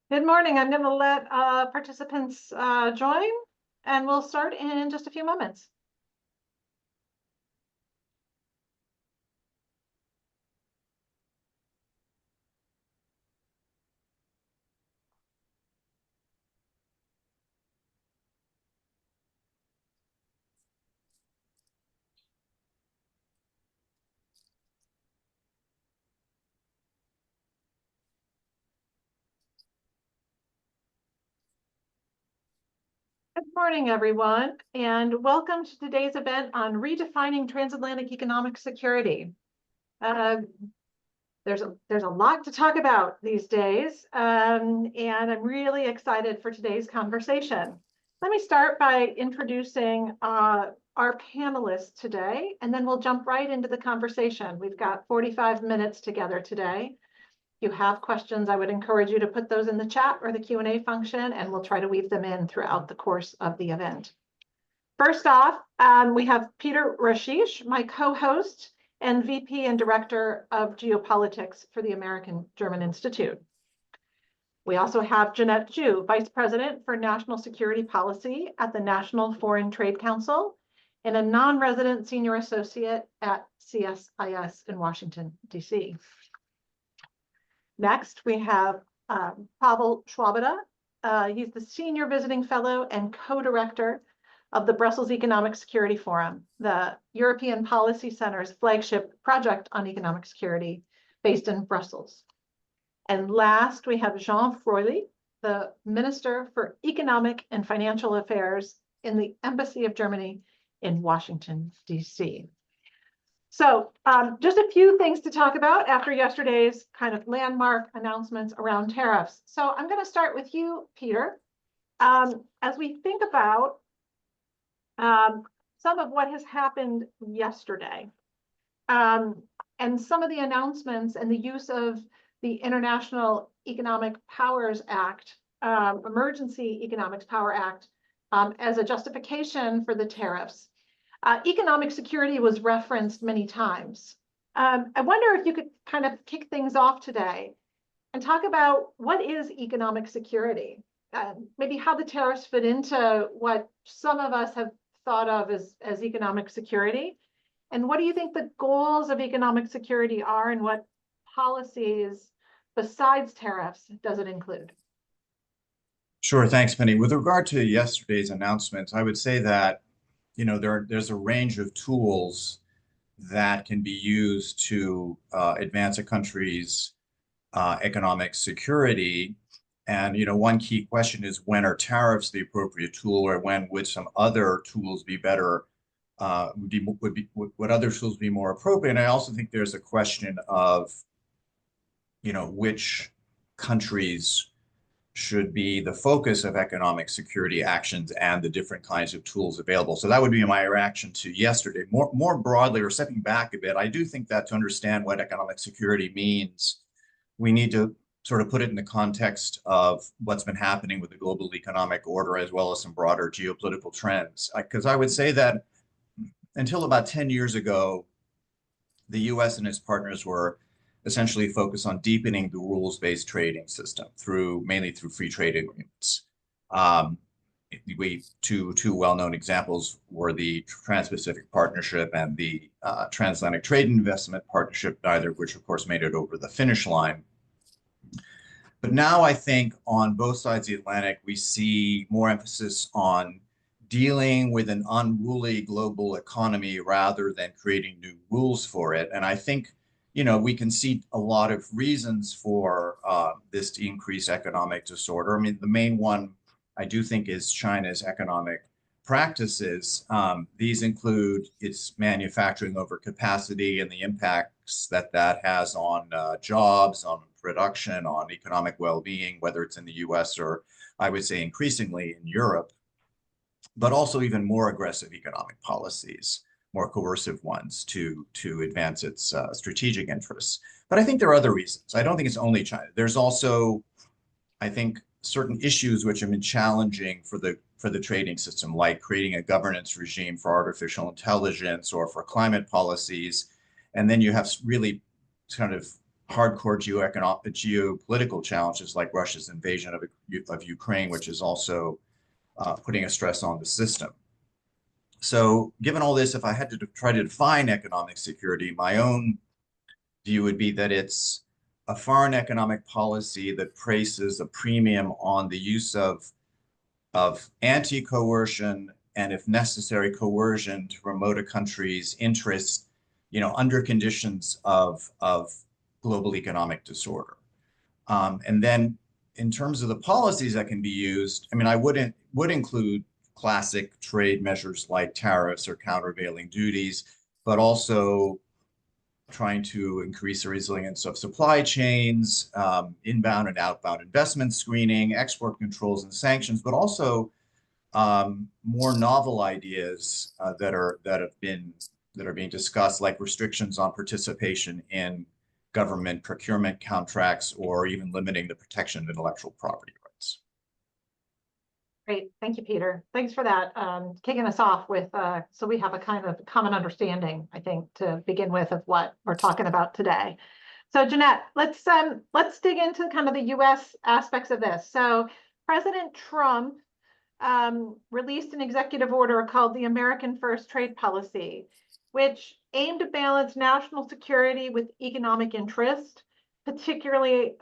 Good morning. I'm going to let participants join, and we'll start in just a few moments. Good morning, everyone, and welcome to today's event on redefining transatlantic economic security. There's a lot to talk about these days, and I'm really excited for today's conversation. Let me start by introducing our panelists today, and then we'll jump right into the conversation. We've got 45 minutes together today. If you have questions, I would encourage you to put those in the chat or the Q&A function, and we'll try to weave them in throughout the course of the event. First off, we have Peter Rashish, my co-host and VP and Director of Geopolitics for the American German Institute. We also have Jeanette Zhu, Vice President for National Security Policy at the National Foreign Trade Council and a non-resident senior associate at CSIS in Washington, D.C. Next, we have Pavel Schwabada. He's the Senior Visiting Fellow and Co-Director of the Brussels Economic Security Forum, the European Policy Center's flagship project on economic security based in Brussels. And last, we have Jean Freulich, the Minister for Economic and Financial Affairs in the Embassy of Germany in Washington, D.C. So just a few things to talk about after yesterday's kind of landmark announcements around tariffs. So I'm going to start with you, Peter. As we think about some of what has happened yesterday and some of the announcements and the use of the International Economic Powers Act, Emergency Economics Power Act, as a justification for the tariffs. Economic security was referenced many times. I wonder if you could kind of kick things off today and talk about what is economic security, maybe how the tariffs fit into what some of us have thought of as economic security, and what do you think the goals of economic security are, and what policies besides tariffs does it include? Sure, thanks, Penny. With regard to yesterday's announcements, I would say that there's a range of tools that can be used to advance a country's economic security. And one key question is, when are tariffs the appropriate tool, or when would some other tools be better? Would other tools be more appropriate? And I also think there's a question of which countries should be the focus of economic security actions and the different kinds of tools available. So that would be my reaction to yesterday. More broadly, or stepping back a bit, I do think that to understand what economic security means, we need to sort of put it in the context of what's been happening with the global economic order, as well as some broader geopolitical trends. Because I would say that until about 10 years ago, the U.S. and its partners were essentially focus on deepening the rules-based trading system mainly through free trade agreements. Two well-known examples were the Trans-Pacific Partnership and the Transatlantic Trade and Investment Partnership, neither of which, of course, made it over the finish line. But now I think on both sides of the Atlantic, we see more emphasis on dealing with an unruly global economy rather than creating new rules for it. And I think we can see a lot of reasons for this to increase economic disorder. I mean, the main one I do think is China's economic practices. These include its manufacturing over capacity and the impacts that has on jobs, on production, on economic well-being, whether it's in the U.S. or I would say increasingly in Europe, but also even more aggressive economic policies, more coercive ones to advance its strategic interests. But I think there are other reasons. I don't think it's only China. There's also, I think, certain issues which have been challenging for the trading system, like creating a governance regime for artificial intelligence or for climate policies. And then you have really kind of hardcore geopolitical challenges like Russia's invasion of Ukraine, which is also putting a stress on the system. So given all this, if I had to try to define economic security, my own view would be that it's a foreign economic policy that places a premium on the use of anti-coercion and, if necessary, coercion to promote a country's interest, under conditions of global economic disorder. And then in terms of the policies that can be used, I mean, I would include classic trade measures like tariffs or countervailing duties, but also trying to increase the resilience of supply chains, inbound and outbound investment screening, export controls and sanctions, but also more novel ideas that are being discussed, like restrictions on participation in government procurement contracts, or even limiting the protection of intellectual property rights. Great, thank you, Peter. Thanks for that. Kicking us off with, so we have a kind of common understanding, I think, to begin with, of what we're talking about today. So Jeanette, let's dig into kind of the U.S. aspects of this. So President Trump released an executive order called the American First Trade Policy, which aimed to balance national security with economic interest. Particularly,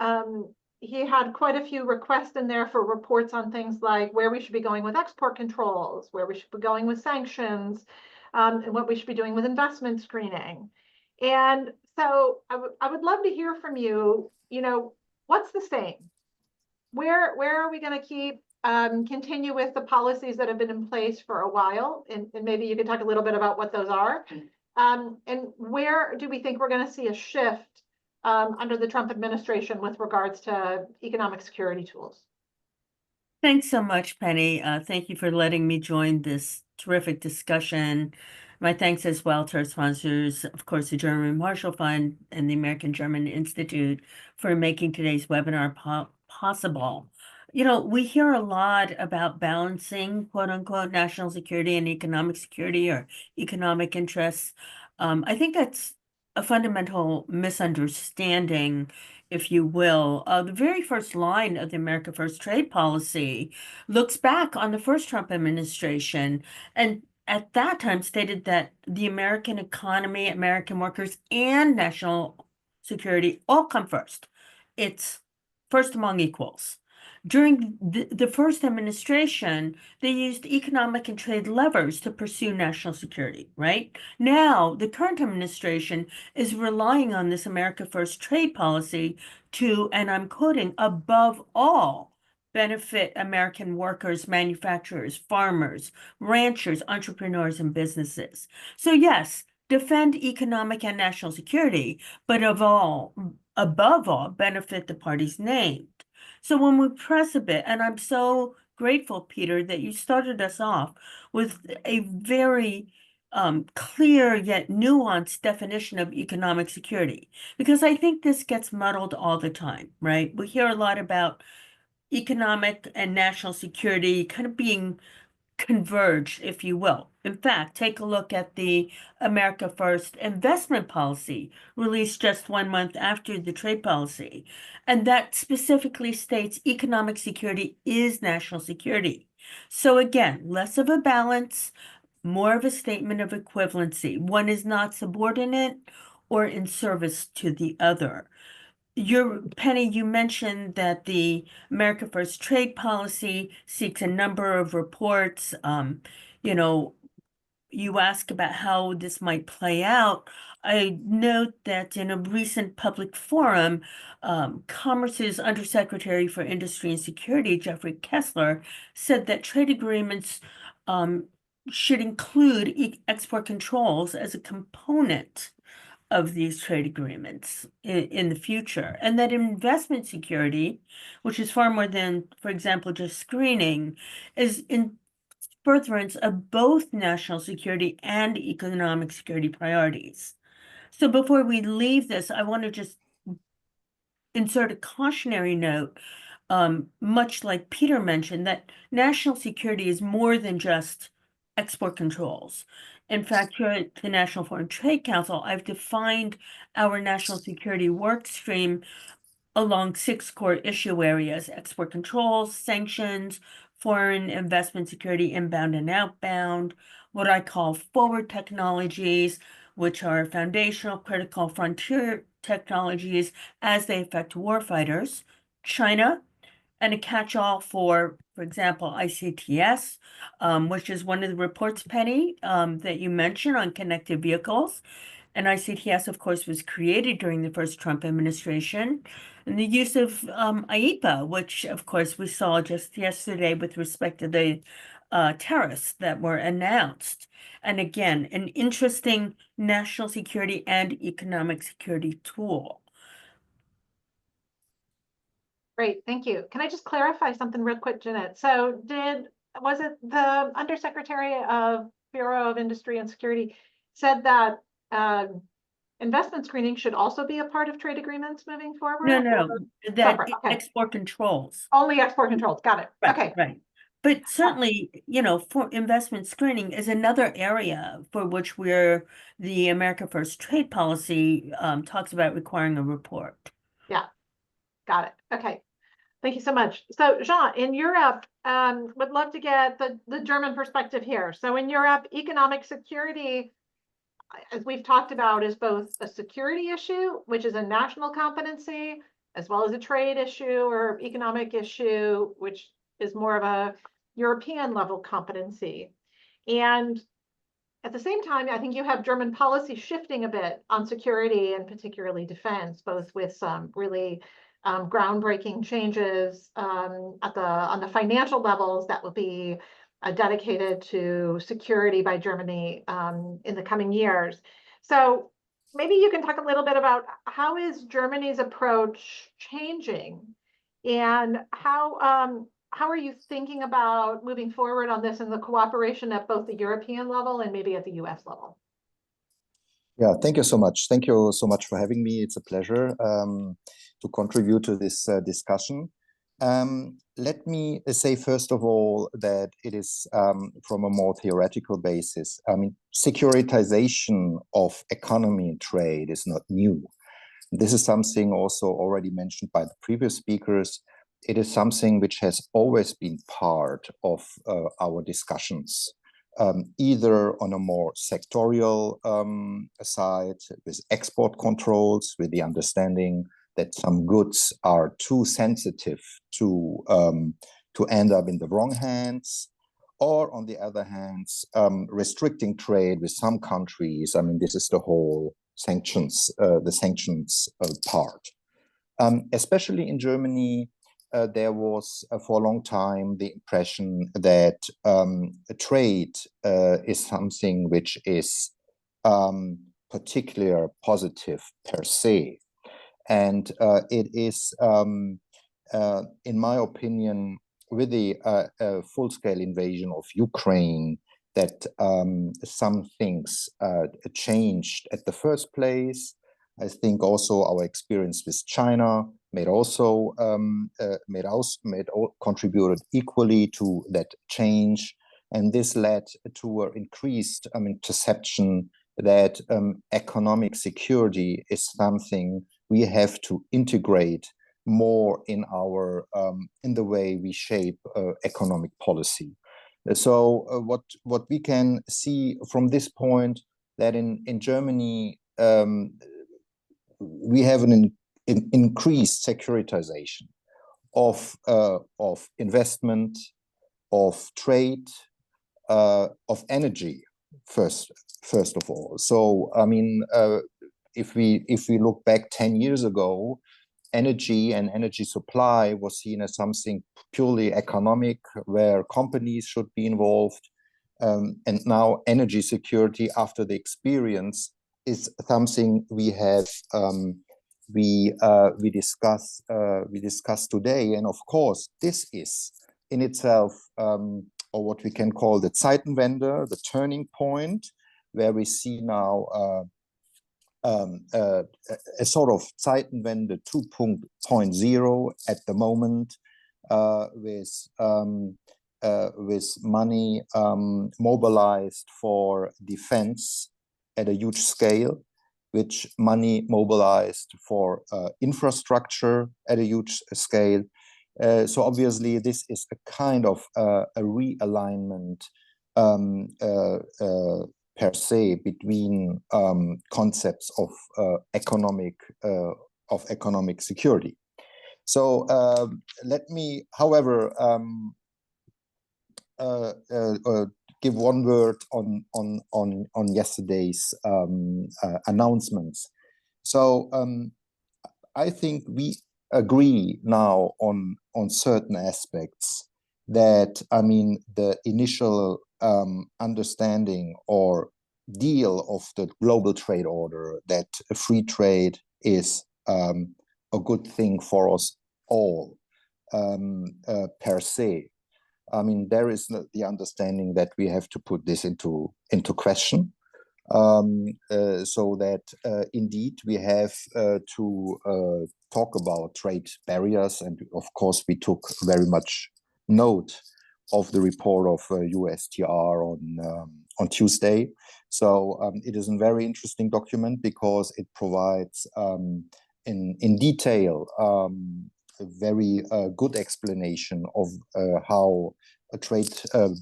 he had quite a few requests in there for reports on things like where we should be going with export controls, where we should be going with sanctions, and what we should be doing with investment screening. And so I would love to hear from you, what's the same? Where are we going to keep continue with the policies that have been in place for a while? And maybe you could talk a little bit about what those are. And where do we think we're going to see a shift under the Trump administration with regards to economic security tools? Thanks so much, Penny. Thank you for letting me join this terrific discussion. My thanks as well to our sponsors, of course, the German Marshall Fund and the American German Institute, for making today's webinar possible. We hear a lot about balancing, quote unquote, national security and economic security, or economic interests. I think that's a fundamental misunderstanding, if you will. The very first line of the America First Trade Policy looks back on the first Trump administration, and at that time stated that the American economy, American workers, and national security all come first. It's first among equals. During the first administration, they used economic and trade levers to pursue national security, right? Now, the current administration is relying on this America First trade policy to, and I'm quoting, above all, benefit American workers, manufacturers, farmers, ranchers, entrepreneurs, and businesses. So yes, defend economic and national security, but above all, benefit the parties named. So when we press a bit, and I'm so grateful, Peter, that you started us off with a very clear yet nuanced definition of economic security, because I think this gets muddled all the time, right? We hear a lot about economic and national security kind of being converged, if you will. In fact, take a look at the America First investment policy released just 1 month after the trade policy. And that specifically states economic security is national security. So again, less of a balance, more of a statement of equivalency. One is not subordinate or in service to the other. Penny, you mentioned that the America First trade policy seeks a number of reports. You ask about how this might play out. I note that in a recent public forum, Commerce's Undersecretary for Industry and Security, Jeffrey Kessler, said that trade agreements should include export controls as a component of these trade agreements in the future, and that investment security, which is far more than, for example, just screening, is in furtherance of both national security and economic security priorities. So before we leave this, I want to just insert a cautionary note, much like Peter mentioned, that national security is more than just export controls. In fact, here at the National Foreign Trade Council, I've defined our national security work stream along 6 core issue areas: export controls, sanctions, foreign investment security, inbound and outbound, what I call forward technologies, which are foundational critical frontier technologies as they affect warfighters, China, and a catch-all for example, ICTS, which is one of the reports, Penny, that you mentioned on connected vehicles. And ICTS, of course, was created during the first Trump administration. And the use of IEPA, which, of course, we saw just yesterday with respect to the tariffs that were announced. And again, an interesting national security and economic security tool. Great, thank you. Can I just clarify something real quick, Jeanette? So was it the Undersecretary of Bureau of Industry and Security said that investment screening should also be a part of trade agreements moving forward? No, that Separate, okay. export controls. Only export controls, got it, Right, okay. right. But certainly, you know, for investment screening is another area for which the America First trade policy talks about requiring a report. Yeah, got it, okay. Thank you so much. So Jean, in Europe, would love to get the German perspective here. So in Europe, economic security, as we've talked about, is both a security issue, which is a national competency, as well as a trade issue or economic issue, which is more of a European level competency. And at the same time, I think you have German policy shifting a bit on security and particularly defense, both with some really groundbreaking changes on the financial levels that will be dedicated to security by Germany in the coming years. So maybe you can talk a little bit about how is Germany's approach changing, and how are you thinking about moving forward on this and the cooperation at both the European level and maybe at the US level? Yeah, thank you so much. Thank you so much for having me. It's a pleasure to contribute to this discussion. Let me say, first of all, that it is from a more theoretical basis. I mean, securitization of economy and trade is not new. This is something also already mentioned by the previous speakers. It is something which has always been part of our discussions. Either on a more sectorial side with export controls, with the understanding that some goods are too sensitive to end up in the wrong hands, or on the other hand, restricting trade with some countries. I mean, this is the whole sanctions, part. Especially in Germany, there was for a long time the impression that trade is something which is particularly positive per se. And it is, in my opinion, with the full-scale invasion of Ukraine, that some things changed at the first place. I think also our experience with China contributed equally to that change, and this led to an increased, perception that economic security is something we have to integrate more in our in the way we shape economic policy. So what we can see from this point, that in Germany we have an increased securitization of investment, of trade, of energy, first of all. So I mean, if we look back 10 years ago, energy and energy supply was seen as something purely economic, where companies should be involved, and now energy security, after the experience, is something we have we discuss today. And of course, this is in itself, or what we can call the Zeitenwende, the turning point, where we see now a sort of Zeitenwende 2.0 at the moment, with with money mobilized for defense at a huge scale, which money mobilized for infrastructure at a huge scale. So obviously this is a kind of a realignment per se between concepts of economic security. So let me, however, give one word on yesterday's announcements. So I think we agree now on certain aspects that, I mean, the initial understanding or deal of the global trade order, that free trade is a good thing for us all per se. I mean, there is the understanding that we have to put this into question, so that indeed we have to talk about trade barriers. And of course, we took very much note of the report of USTR on Tuesday. So it is a very interesting document because it provides in detail a very good explanation of how trade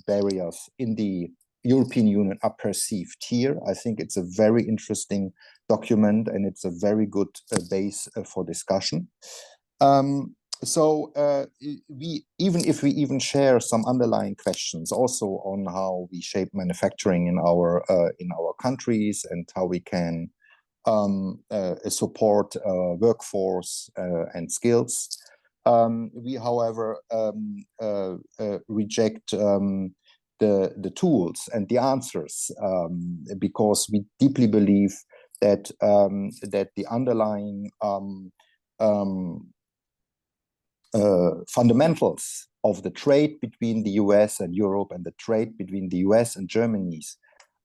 barriers in the European Union are perceived here. I think it's a very interesting document, and it's a very good base for discussion. So even if we share some underlying questions also on how we shape manufacturing in our countries and how we can support workforce and skills, we, however, reject the tools and the answers, because we deeply believe that that the underlying fundamentals of the trade between the US and Europe and the trade between the US and Germany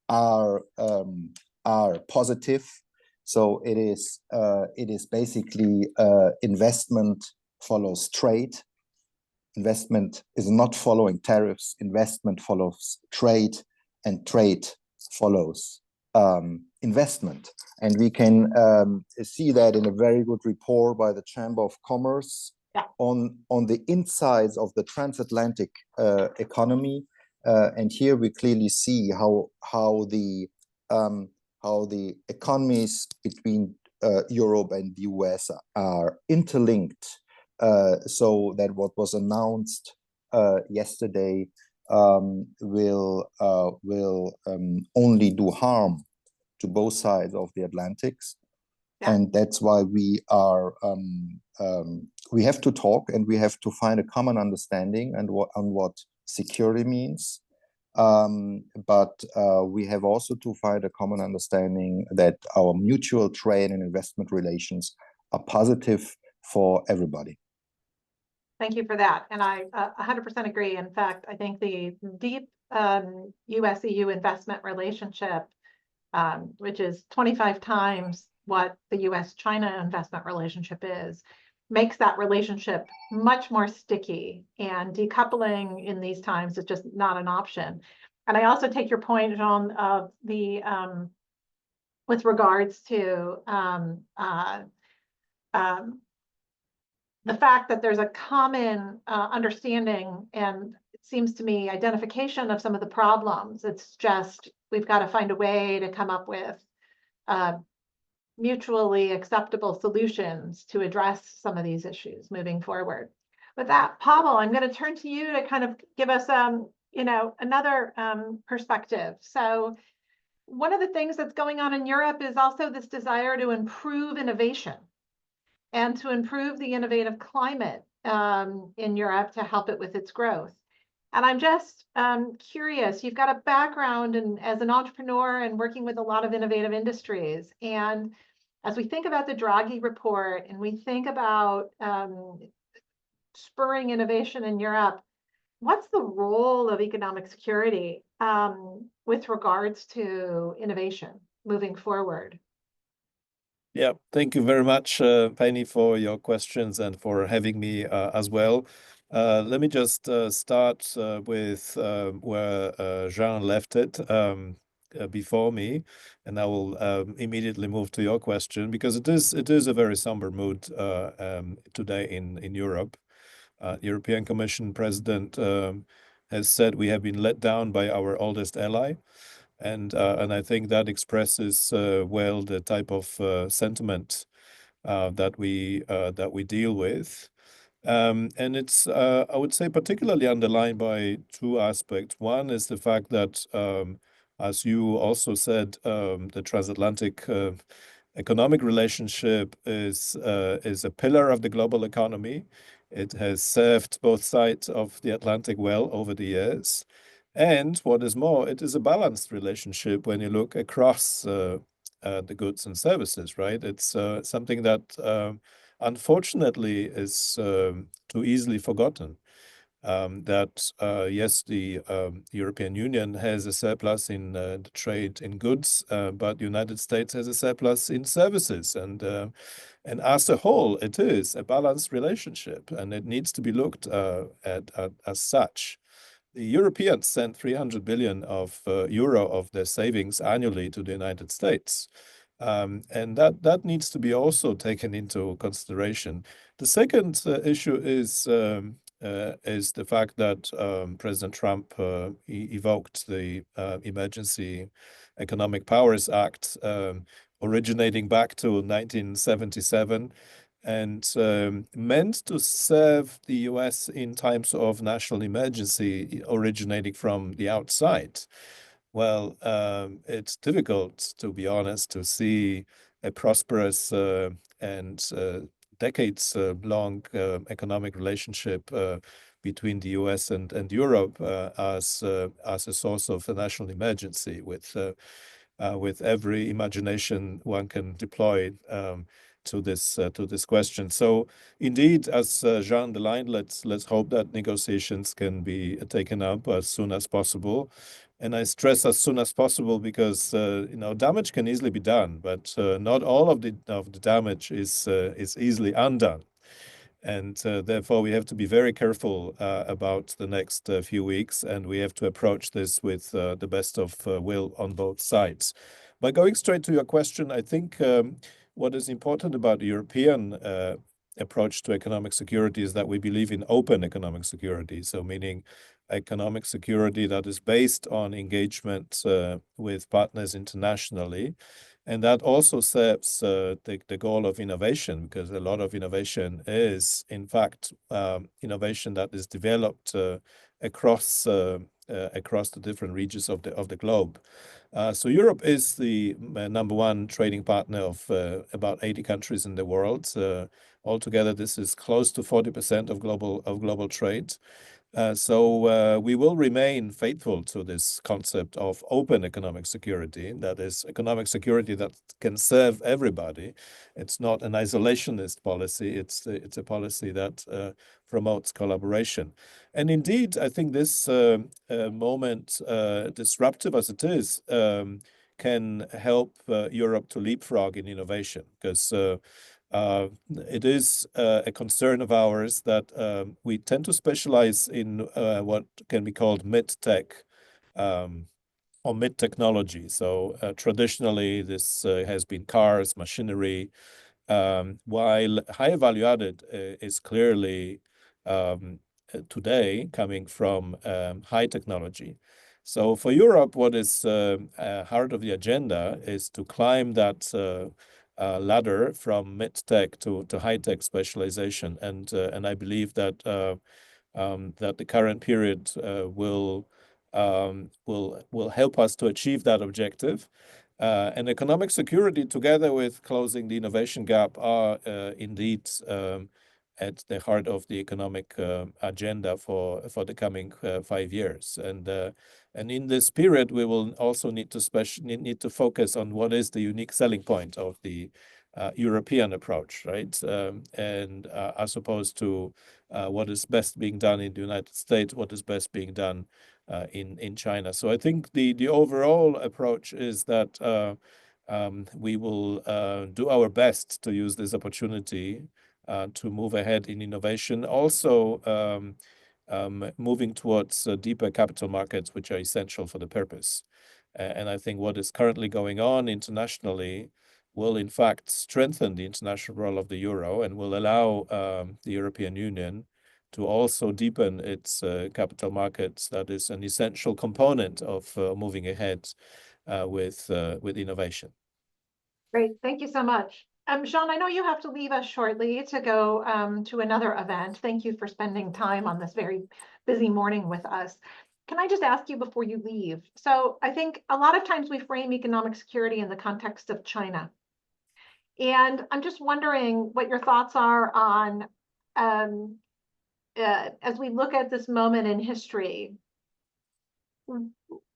are positive. So it is basically investment follows trade. Investment is not following tariffs. Investment follows trade, and trade follows investment. And we can see that in a very good report by the Chamber of Commerce on the insides of the transatlantic economy. And here we clearly see how the economies between Europe and the US are interlinked, so that what was announced yesterday will only do harm to both sides of the Atlantics. Yeah. And that's why we have to talk, and we have to find a common understanding on what security means. But we have also to find a common understanding that our mutual trade and investment relations are positive for everybody. Thank you for that. And I 100% agree. In fact, I think the deep US-EU investment relationship, which is 25 times what the US-China investment relationship is, makes that relationship much more sticky, and decoupling in these times is just not an option. And I also take your point, Jean, of the with regards to the fact that there's a common understanding, and it seems to me identification of some of the problems. It's just we've got to find a way to come up with mutually acceptable solutions to address some of these issues moving forward. With that, Pavel, I'm going to turn to you to kind of give us another perspective. So one of the things that's going on in Europe is also this desire to improve innovation and to improve the innovative climate in Europe to help it with its growth. And I'm just curious, you've got a background as an entrepreneur and working with a lot of innovative industries. And as we think about the Draghi report and we think about spurring innovation in Europe, what's the role of economic security with regards to innovation moving forward? Yeah, thank you very much, Penny, for your questions and for having me as well. Let me just start with where Jean left it before me, and I will immediately move to your question, because it is a very somber mood today in Europe. European Commission President has said we have been let down by our oldest ally, and I think that expresses well the type of sentiment that we deal with. And it's, I would say, particularly underlined by two aspects. One is the fact that, as you also said, the transatlantic economic relationship is a pillar of the global economy. It has served both sides of the Atlantic well over the years. And what is more, it is a balanced relationship when you look across the goods and services, right? It's something that unfortunately is too easily forgotten. That yes, the European Union has a surplus in the trade in goods, but the United States has a surplus in services, and as a whole, it is a balanced relationship, and it needs to be looked at as such. The Europeans send 300 billion of euro of their savings annually to the United States. And that needs to be also taken into consideration. The second issue is the fact that President Trump evoked the Emergency Economic Powers Act, originating back to 1977, and meant to serve the US in times of national emergency originating from the outside. Well, it's difficult, to be honest, to see a prosperous and decades-long economic relationship between the US and Europe as a source of a national emergency, with every imagination one can deploy to this question. So, indeed, as Jean underlined, let's hope that negotiations can be taken up as soon as possible. And I stress as soon as possible because damage can easily be done, but not all of the damage is easily undone. And therefore, we have to be very careful about the next few weeks, and we have to approach this with the best of will on both sides. By going straight to your question, I think what is important about the European approach to economic security is that we believe in open economic security, so meaning economic security that is based on engagement with partners internationally. And that also serves the goal of innovation, because a lot of innovation is, in fact, innovation that is developed across the different regions of the globe. So Europe is the number one trading partner of about 80 countries in the world. Altogether, this is close to 40% of global trade. So we will remain faithful to this concept of open economic security, that is economic security that can serve everybody. It's not an isolationist policy, it's a policy that promotes collaboration. And indeed, I think this moment, disruptive as it is, can help Europe to leapfrog in innovation, because it is a concern of ours that we tend to specialize in what can be called mid-tech or mid-technology. So traditionally, this has been cars, machinery, while higher value added is clearly today coming from high technology. So for Europe, what is heart of the agenda is to climb that ladder from mid-tech to high-tech specialization, and I believe that that the current period will help us to achieve that objective. And economic security, together with closing the innovation gap, are indeed at the heart of the economic agenda for the coming 5 years. And in this period, we will also need to focus on what is the unique selling point of the European approach, right? And as opposed to what is best being done in the United States, what is best being done in China. So I think the overall approach is that we will do our best to use this opportunity to move ahead in innovation. Also, moving towards deeper capital markets, which are essential for the purpose. And I think what is currently going on internationally will in fact strengthen the international role of the euro and will allow the European Union to also deepen its capital markets. That is an essential component of moving ahead with innovation. Great, thank you so much. Jean, I know you have to leave us shortly to go to another event. Thank you for spending time on this very busy morning with us. Can I just ask you before you leave? So I think a lot of times we frame economic security in the context of China. And I'm just wondering what your thoughts are on, as we look at this moment in history,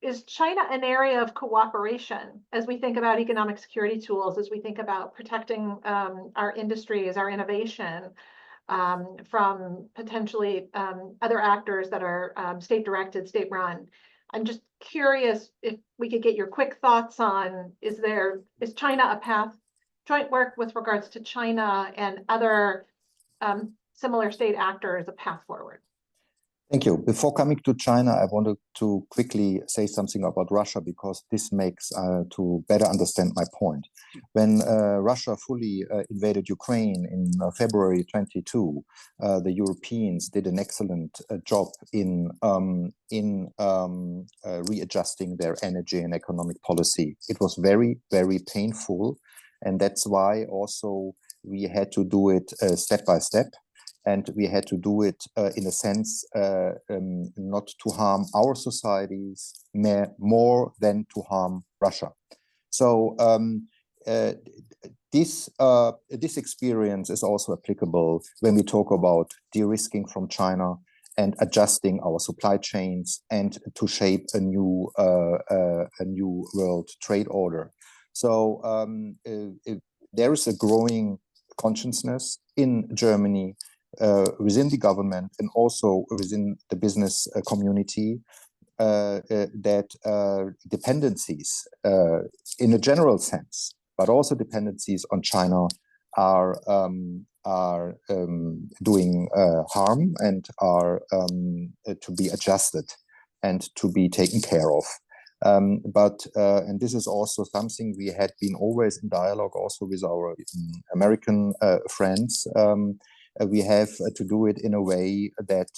is China an area of cooperation as we think about economic security tools, as we think about protecting our industries, our innovation from potentially other actors that are state-directed, state-run? I'm just curious if we could get your quick thoughts on, is China a path, joint work with regards to China and other similar state actors a path forward? Thank you. Before coming to China, I wanted to quickly say something about Russia, because this makes to better understand my point. When Russia fully invaded Ukraine in February 22, the Europeans did an excellent job in readjusting their energy and economic policy. It was very, very painful, and that's why also we had to do it step by step. And we had to do it in a sense not to harm our societies more than to harm Russia. So this experience is also applicable when we talk about de-risking from China and adjusting our supply chains and to shape a new world trade order. So there is a growing consciousness in Germany, within the government and also within the business community, that dependencies in a general sense, but also dependencies on China are doing harm and are to be adjusted and to be taken care of. And this is also something we had been always in dialogue also with our American friends. We have to do it in a way that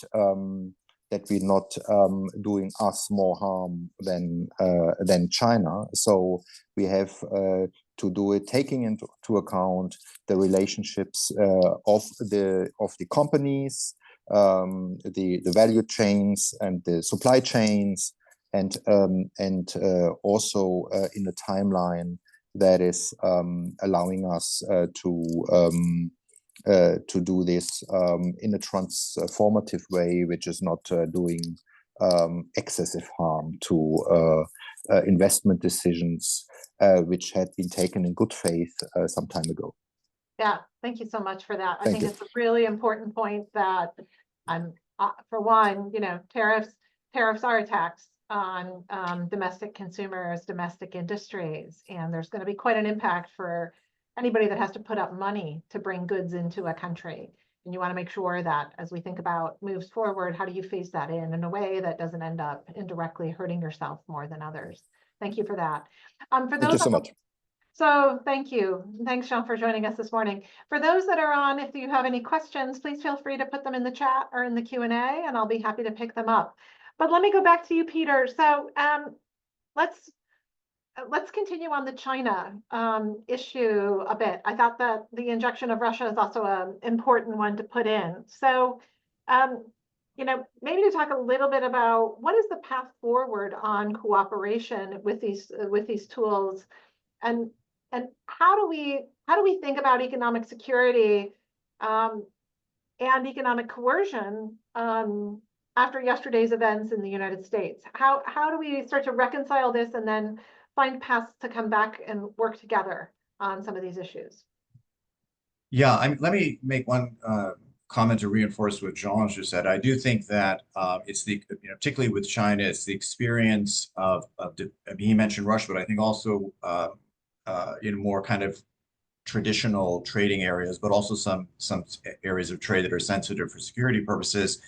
that we're not doing us more harm than China. So we have to do it taking into account the relationships of the companies, the value chains and the supply chains, and also in a timeline that is allowing us to do this in a transformative way, which is not doing excessive harm to investment decisions which had been taken in good faith some time ago. Yeah, thank you so much for that. I Thank think you. it's a really important point that, for one, tariffs are a tax on domestic consumers, domestic industries, and there's going to be quite an impact for anybody that has to put up money to bring goods into a country. And you want to make sure that as we think about moves forward, how do you phase that in a way that doesn't end up indirectly hurting yourself more than others? Thank you for that. Thank you so much. So thank you. Thanks, Jean, for joining us this morning. For those that are on, if you have any questions, please feel free to put them in the chat or in the Q&A, and I'll be happy to pick them up. But let me go back to you, Peter. So let's continue on the China issue a bit. I thought that the injection of Russia is also an important one to put in. So, maybe to talk a little bit about what is the path forward on cooperation with these tools, and how do we think about economic security and economic coercion after yesterday's events in the United States? How do we start to reconcile this and then find paths to come back and work together on some of these issues? Yeah, let me make one comment to reinforce what Jean just said. I do think that it's particularly with China, it's the experience of he mentioned Russia, but I think also in more kind of traditional trading areas, but also some areas of trade that are sensitive for security purposes.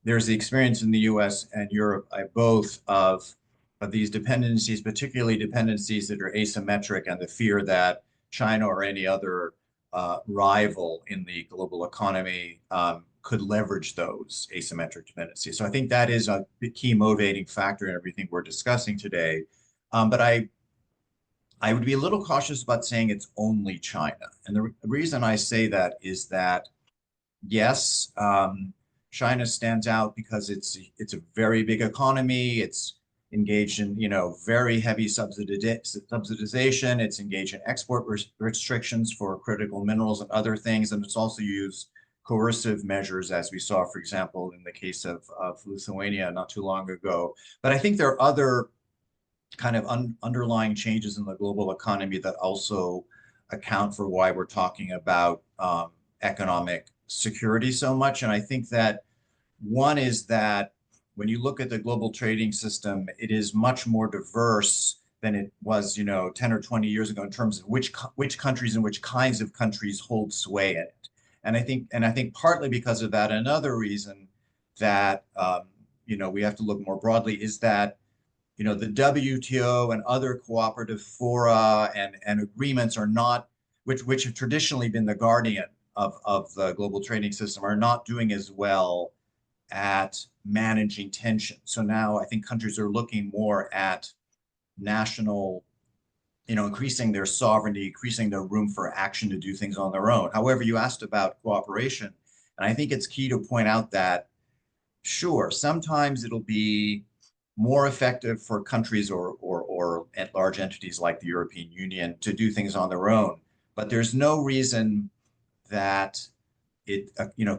There's the experience in the U.S. and Europe, both of these dependencies, particularly dependencies that are asymmetric, and the fear that China or any other rival in the global economy could leverage those asymmetric dependencies. So I think that is a key motivating factor in everything we're discussing today. But I would be a little cautious about saying it's only China. And the reason I say that is that, yes, China stands out because it's a very big economy. It's engaged in, very heavy subsidization. It's engaged in export restrictions for critical minerals and other things. And it's also used coercive measures, as we saw, for example, in the case of Lithuania not too long ago. But I think there are other kind of underlying changes in the global economy that also account for why we're talking about economic security so much. And I think that one is that when you look at the global trading system, it is much more diverse than it was, 10 or 20 years ago in terms of which countries and which kinds of countries hold sway in it. And I think partly because of that, another reason that we have to look more broadly is that the WTO and other cooperative fora and agreements are not, which have traditionally been the guardian of the global trading system, are not doing as well at managing tension. So now I think countries are looking more at national, increasing their sovereignty, increasing their room for action to do things on their own. However, you asked about cooperation, and I think it's key to point out that, sure, sometimes it'll be more effective for countries or at large entities like the European Union to do things on their own. But there's no reason that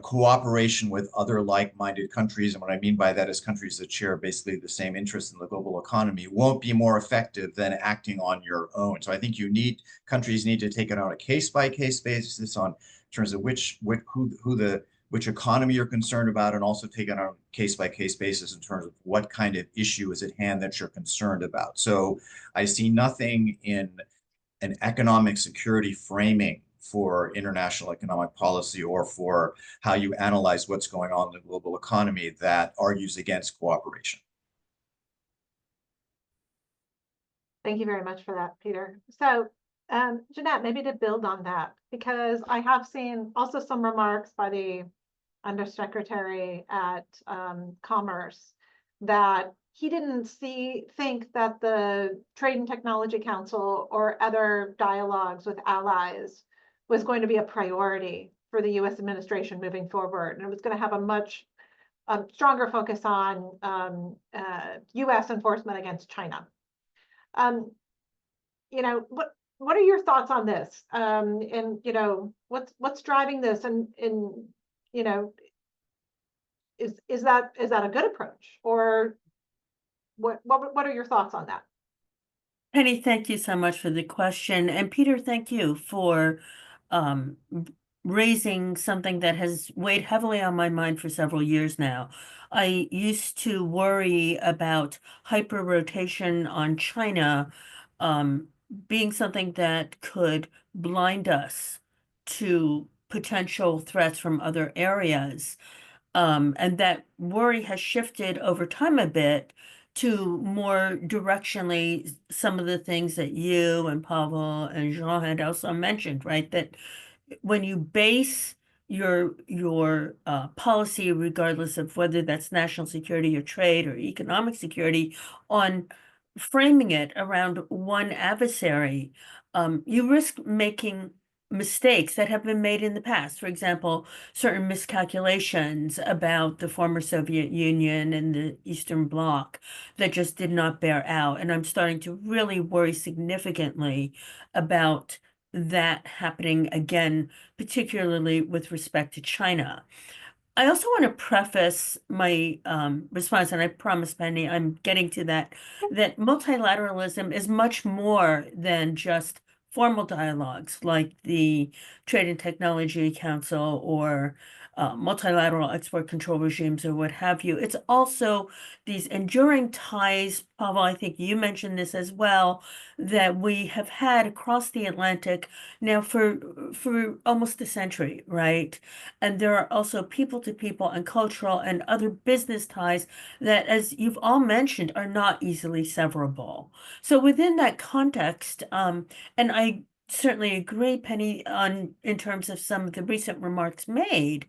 cooperation with other like-minded countries, and what I mean by that is countries that share basically the same interests in the global economy, won't be more effective than acting on your own. So I think countries need to take it on a case-by-case basis in terms of which economy you're concerned about, and also take it on a case-by-case basis in terms of what kind of issue is at hand that you're concerned about. So I see nothing in an economic security framing for international economic policy or for how you analyze what's going on in the global economy that argues against cooperation. Thank you very much for that, Peter. So, Jeanette, maybe to build on that, because I have seen also some remarks by the Undersecretary at Commerce that he didn't think that the Trade and Technology Council or other dialogues with allies was going to be a priority for the U.S. administration moving forward, and it was going to have a much stronger focus on U.S. enforcement against China. What are your thoughts on this? And what's driving this? And is that a good approach, or what are your thoughts on that? Penny, thank you so much for the question. And Peter, thank you for raising something that has weighed heavily on my mind for several years now. I used to worry about hyper-rotation on China being something that could blind us to potential threats from other areas. And that worry has shifted over time a bit to more directionally some of the things that you and Pavel and Jean had also mentioned, right? That when you base your policy, regardless of whether that's national security or trade or economic security, on framing it around one adversary, you risk making mistakes that have been made in the past. For example, certain miscalculations about the former Soviet Union and the Eastern Bloc that just did not bear out. And I'm starting to really worry significantly about that happening again, particularly with respect to China. I also want to preface my response, and I promise, Penny, I'm getting to that multilateralism is much more than just formal dialogues like the Trade and Technology Council or multilateral export control regimes or what have you. It's also these enduring ties, Pavel, I think you mentioned this as well, that we have had across the Atlantic now for almost a century, right? And there are also people to people and cultural and other business ties that, as you've all mentioned, are not easily severable. So within that context, and I certainly agree, Penny, in terms of some of the recent remarks made,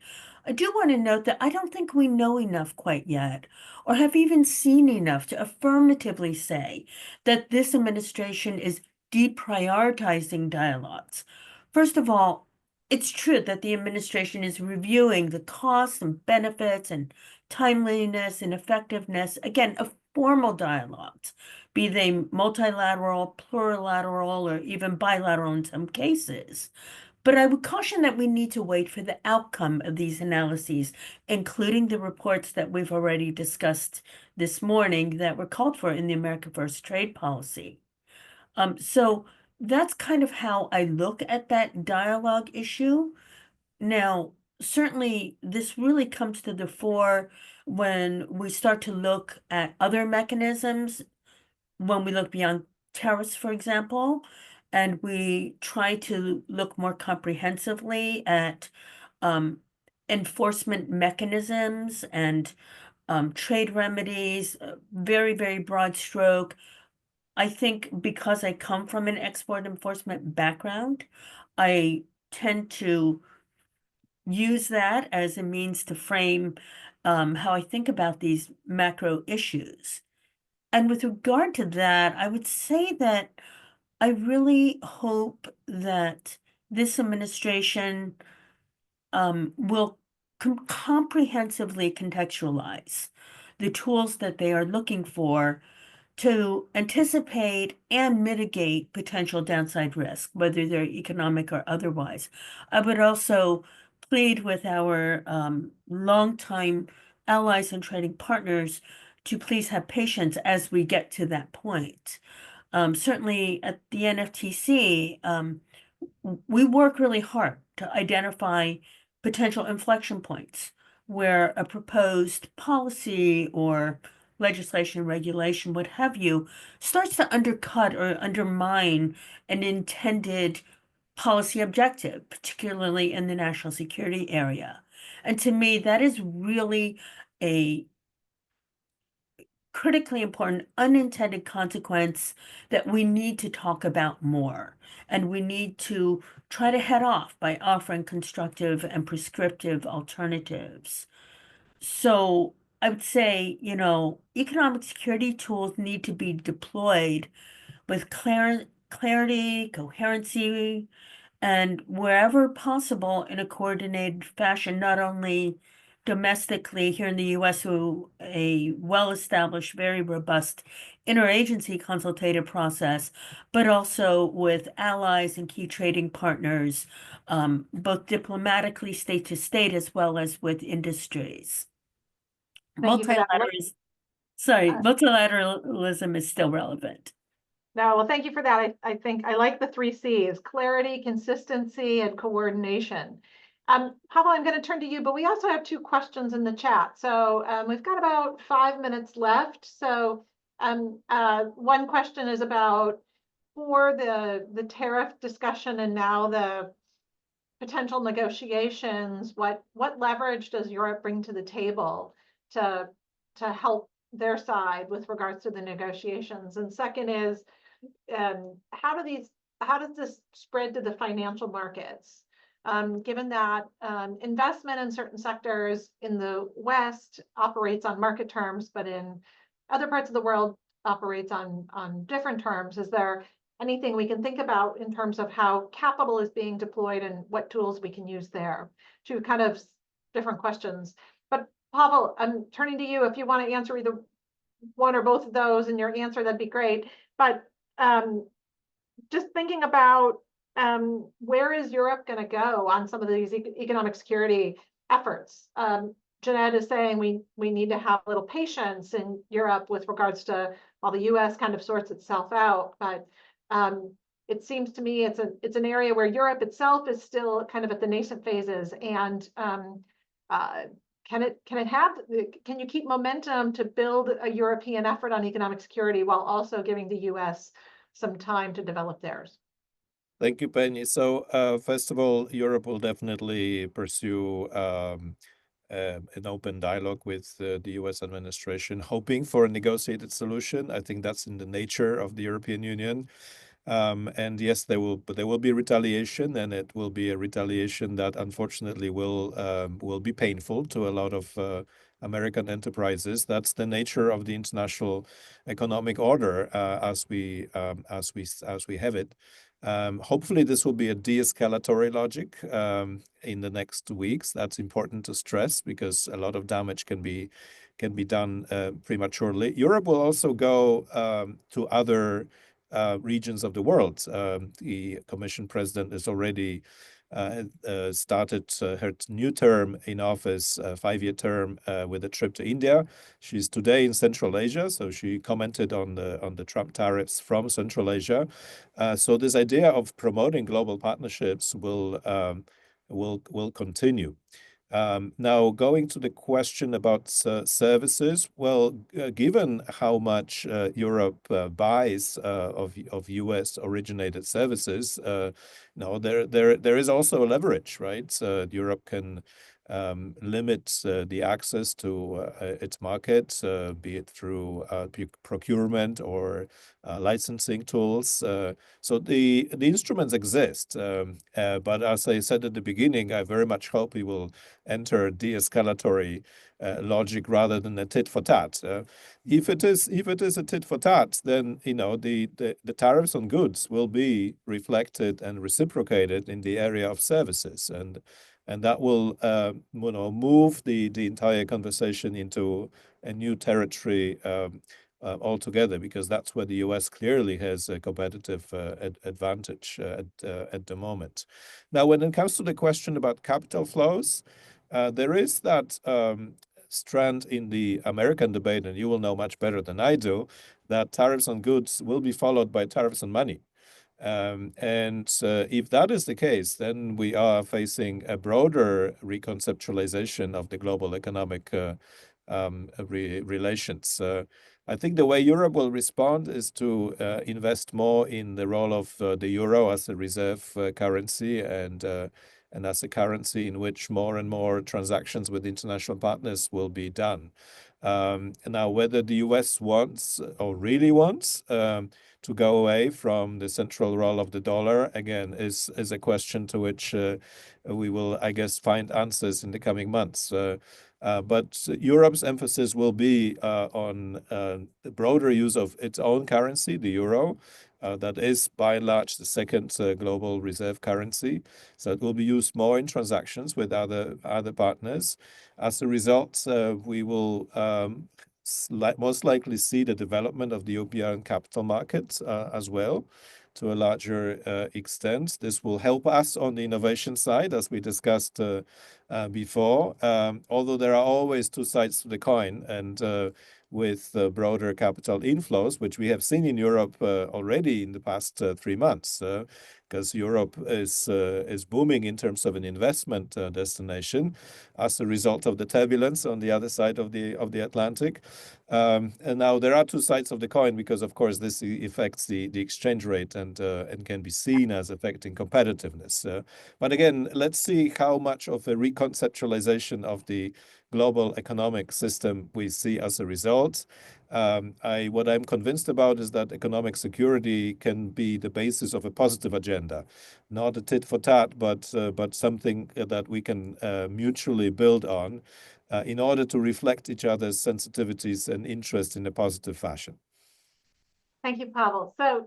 I do want to note that I don't think we know enough quite yet, or have even seen enough to affirmatively say that this administration is deprioritizing dialogues. First of all, it's true that the administration is reviewing the costs and benefits and timeliness and effectiveness, again, of formal dialogues, be they multilateral, plurilateral, or even bilateral in some cases. But I would caution that we need to wait for the outcome of these analyses, including the reports that we've already discussed this morning that were called for in the America First trade policy. So that's kind of how I look at that dialogue issue. Now, certainly this really comes to the fore when we start to look at other mechanisms, when we look beyond tariffs, for example, and we try to look more comprehensively at enforcement mechanisms and trade remedies, very, very broad stroke. I think because I come from an export enforcement background, I tend to use that as a means to frame how I think about these macro issues. And with regard to that, I would say that I really hope that this administration will comprehensively contextualize the tools that they are looking for to anticipate and mitigate potential downside risk, whether they're economic or otherwise. I would also plead with our longtime allies and trading partners to please have patience as we get to that point. Certainly at the NFTC, we work really hard to identify potential inflection points where a proposed policy or legislation, regulation, what have you, starts to undercut or undermine an intended policy objective, particularly in the national security area. And to me, that is really a critically important unintended consequence that we need to talk about more. And we need to try to head off by offering constructive and prescriptive alternatives. So I would say, economic security tools need to be deployed with clarity, coherency, and wherever possible in a coordinated fashion, not only domestically here in the U.S. through a well-established, very robust interagency consultative process, but also with allies and key trading partners, both diplomatically, state to state, as well as with industries. Thank you for that. Multilateralism is still relevant. No, well, thank you for that. I think I like the 3 C's: clarity, consistency, and coordination. Pavel, I'm going to turn to you, but we also have 2 questions in the chat. So we've got about 5 minutes left. So one question is about for the tariff discussion and now the potential negotiations, what leverage does Europe bring to the table to help their side with regards to the negotiations? And second is, how does this spread to the financial markets? Given that investment in certain sectors in the West operates on market terms, but in other parts of the world operates on different terms, is there anything we can think about in terms of how capital is being deployed and what tools we can use there? 2 kind of different questions. But Pavel, I'm turning to you. If you want to answer either one or both of those in your answer, that'd be great. But just thinking about where is Europe going to go on some of these economic security efforts? Jeanette is saying we need to have a little patience in Europe with regards to while the U.S. kind of sorts itself out. But it seems to me it's an area where Europe itself is still kind of at the nascent phases, and can you keep momentum to build a European effort on economic security while also giving the US some time to develop theirs? Thank you, Penny. So first of all, Europe will definitely pursue an open dialogue with the US administration, hoping for a negotiated solution. I think that's in the nature of the European Union. And yes, there will be retaliation, and it will be a retaliation that unfortunately will be painful to a lot of American enterprises. That's the nature of the international economic order as we have it. Hopefully, this will be a de-escalatory logic in the next weeks. That's important to stress because a lot of damage can be done prematurely. Europe will also go to other regions of the world. The Commission President has already started her new term in office, 5-year term, with a trip to India. She's today in Central Asia, so she commented on the Trump tariffs from Central Asia. So this idea of promoting global partnerships will continue. Now, going to the question about services, well, given how much Europe buys of US originated services, there is also a leverage, right? Europe can limit the access to its market, be it through procurement or licensing tools. So the instruments exist, but as I said at the beginning, I very much hope we will enter de-escalatory logic rather than a tit for tat. If it is a tit for tat, then the tariffs on goods will be reflected and reciprocated in the area of services, and that will move the entire conversation into a new territory altogether, because that's where the US clearly has a competitive advantage at the moment. Now, when it comes to the question about capital flows, there is that strand in the American debate, and you will know much better than I do, that tariffs on goods will be followed by tariffs on money. If that is the case, then we are facing a broader reconceptualization of the global economic relations. I think the way Europe will respond is to invest more in the role of the euro as a reserve currency and as a currency in which more and more transactions with international partners will be done. Now, whether the US wants or really wants to go away from the central role of the dollar, again, is a question to which we will, I guess, find answers in the coming months. But Europe's emphasis will be on the broader use of its own currency, the euro. That is, by and large, the second global reserve currency. So it will be used more in transactions with other partners. As a result, we will most likely see the development of the European capital markets as well, to a larger extent. This will help us on the innovation side, as we discussed before, although there are always two sides to the coin, and with broader capital inflows, which we have seen in Europe already in the past 3 months, because Europe is booming in terms of an investment destination as a result of the turbulence on the other side of the Atlantic. And now there are two sides of the coin, because of course this affects the exchange rate and can be seen as affecting competitiveness. But again, let's see how much of a reconceptualization of the global economic system we see as a result. What I'm convinced about is that economic security can be the basis of a positive agenda, not a tit for tat, but something that we can mutually build on in order to reflect each other's sensitivities and interests in a positive fashion. Thank you, Pavel. So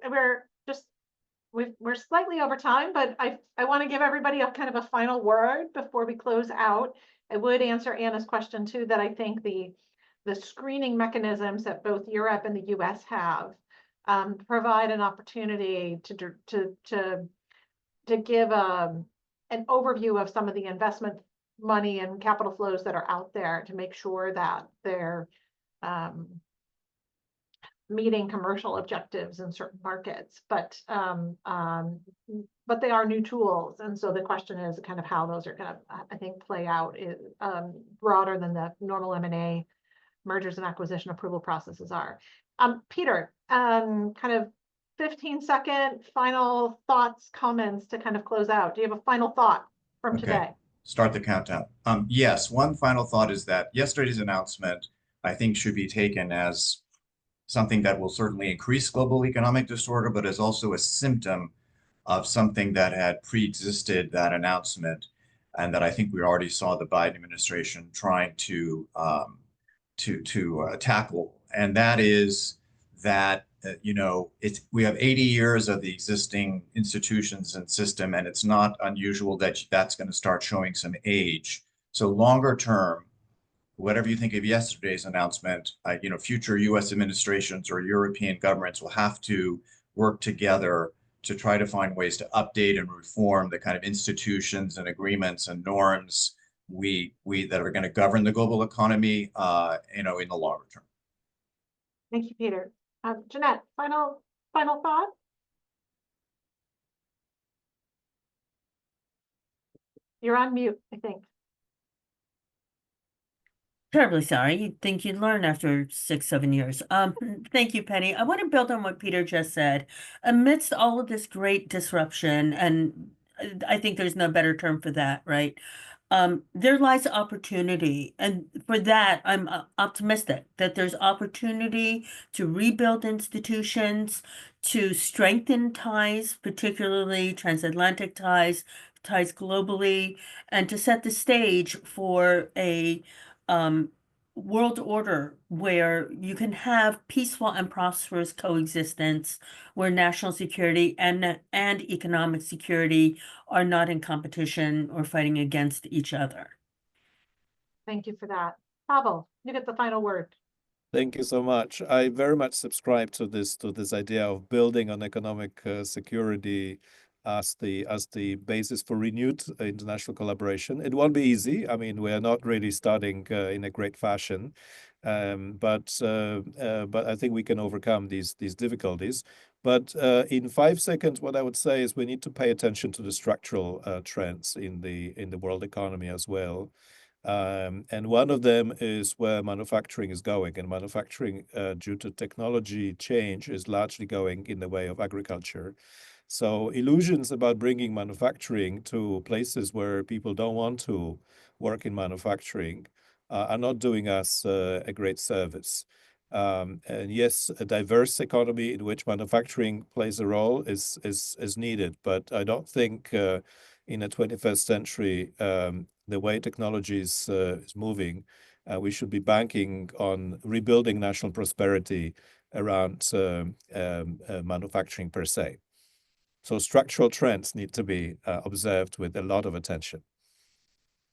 we're slightly over time, but I want to give everybody a kind of a final word before we close out. I would answer Anna's question too, that I think the screening mechanisms that both Europe and the US have provide an opportunity to give an overview of some of the investment money and capital flows that are out there, to make sure that meeting commercial objectives in certain markets, but they are new tools. And so the question is kind of how those are going to, I think, play out broader than the normal M&A mergers and acquisition approval processes are. Peter, kind of 15-second final thoughts, comments to kind of close out. Do you have a final thought from today? Start the countdown. Yes, one final thought is that yesterday's announcement, I think, should be taken as something that will certainly increase global economic disorder, but is also a symptom of something that had pre-existed that announcement, and that I think we already saw the Biden administration trying to tackle. And that is that we have 80 years of the existing institutions and system, and it's not unusual that that's going to start showing some age. So longer term, whatever you think of yesterday's announcement, future U.S. administrations or European governments will have to work together to try to find ways to update and reform the kind of institutions and agreements and norms that are going to govern the global economy, in the longer term. Thank you, Peter. Jeanette, final thought? You're on mute, I think. Terribly sorry. You'd think you'd learn after 6-7 years. Thank you, Penny. I want to build on what Peter just said. Amidst all of this great disruption, and I think there's no better term for that, right? There lies opportunity. And for that, I'm optimistic that there's opportunity to rebuild institutions, to strengthen ties, particularly transatlantic ties globally, and to set the stage for a world order where you can have peaceful and prosperous coexistence, where national security and economic security are not in competition or fighting against each other. Thank you for that. Pavel, you get the final word. Thank you so much. I very much subscribe to this idea of building on economic security as the basis for renewed international collaboration. It won't be easy. I mean, we are not really starting in a great fashion, but I think we can overcome these difficulties. But in 5 seconds, what I would say is we need to pay attention to the structural trends in the world economy as well. And one of them is where manufacturing is going, and manufacturing due to technology change is largely going in the way of agriculture. So illusions about bringing manufacturing to places where people don't want to work in manufacturing are not doing us a great service. And yes, a diverse economy in which manufacturing plays a role is needed, but I don't think in the 21st century, the way technology is moving, we should be banking on rebuilding national prosperity around manufacturing per se. So structural trends need to be observed with a lot of attention.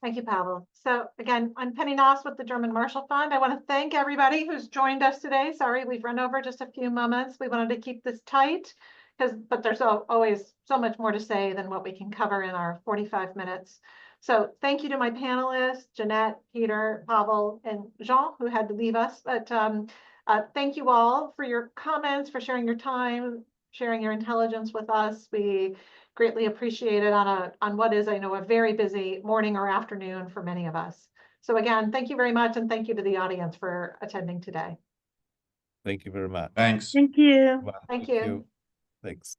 Thank you, Pavel. So again, I'm Penny Noss with the German Marshall Fund. I want to thank everybody who's joined us today. Sorry, we've run over just a few moments. We wanted to keep this tight, but there's always so much more to say than what we can cover in our 45 minutes. So thank you to my panelists, Jeanette, Peter, Pavel, and Jean, who had to leave us. But thank you all for your comments, for sharing your time, sharing your intelligence with us. We greatly appreciate it on what is, I know, a very busy morning or afternoon for many of us. So again, thank you very much, and thank you to the audience for attending today. Thank you very much. Thanks. Thank you. Thank you. Thanks.